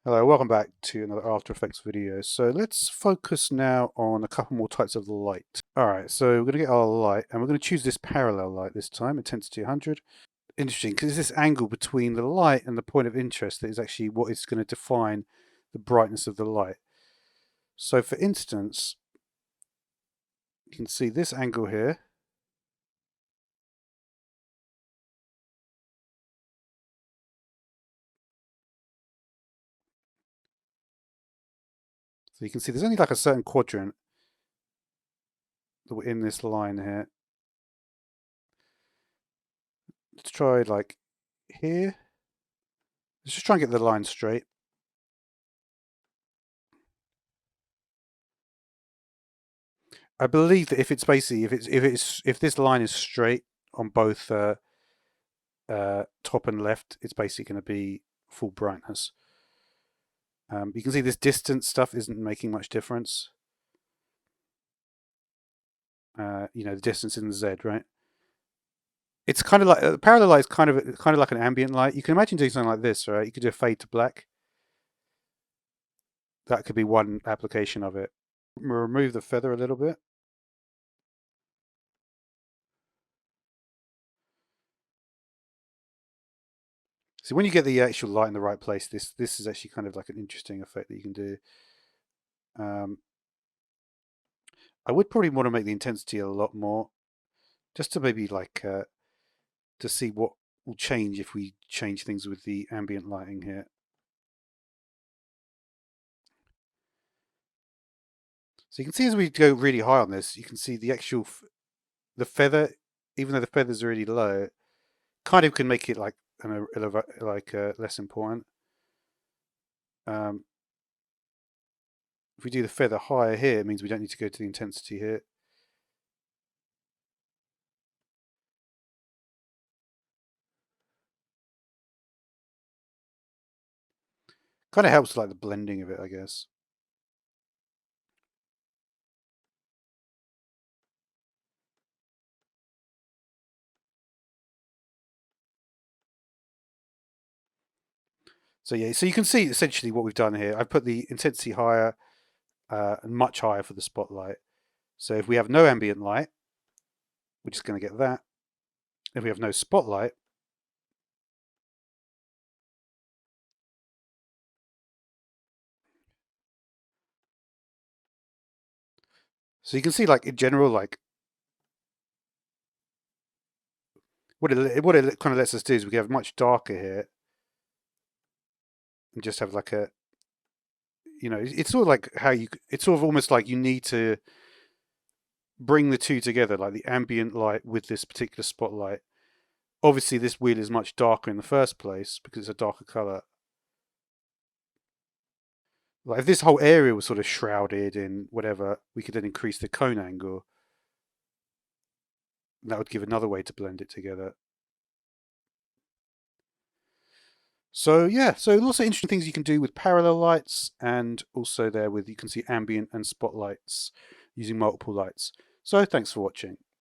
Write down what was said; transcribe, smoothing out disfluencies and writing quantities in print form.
Hello, welcome back to another After Effects video. So let's focus now on a couple more types of light. Alright, so we're going to get our light, and we're going to choose this parallel light this time, intensity 100. Interesting, because it's this angle between the light and the point of interest that is actually what is going to define the brightness of the light. So for instance, you can see this angle here. So you can see there's only like a certain quadrant that we're in this line here. Let's try like here. Let's just try and get the line straight. I believe that if it's basically if this line is straight on both top and left, it's basically going to be full brightness. You can see this distance stuff isn't making much difference. The distance in the Z, right? It's kind of like parallel light is kind of like an ambient light. You can imagine doing something like this, right? You could do a fade to black. That could be one application of it. Remove the feather a little bit. So when you get the actual light in the right place, this is actually kind of like an interesting effect that you can do. I would probably want to make the intensity a lot more, just to maybe like to see what will change if we change things with the ambient lighting here. So you can see as we go really high on this, you can see the actual the feather, even though the feather's really low, kind of can make it like less important. If we do the feather higher here, it means we don't need to go to the intensity here. Kind of helps like the blending of it, I guess. So yeah, so you can see essentially what we've done here. I've put the intensity higher and much higher for the spotlight. So if we have no ambient light, we're just going to get that. If we have no spotlight, so you can see like in general, like what it kind of lets us do is we have much darker here and just have like a, it's sort of like it's sort of almost like you need to bring the two together, like the ambient light with this particular spotlight. Obviously this wheel is much darker in the first place because it's a darker color. Like if this whole area was sort of shrouded in whatever, we could then increase the cone angle. That would give another way to blend it together. So yeah, so lots of interesting things you can do with parallel lights, and also there with you can see ambient and spotlights using multiple lights. So thanks for watching.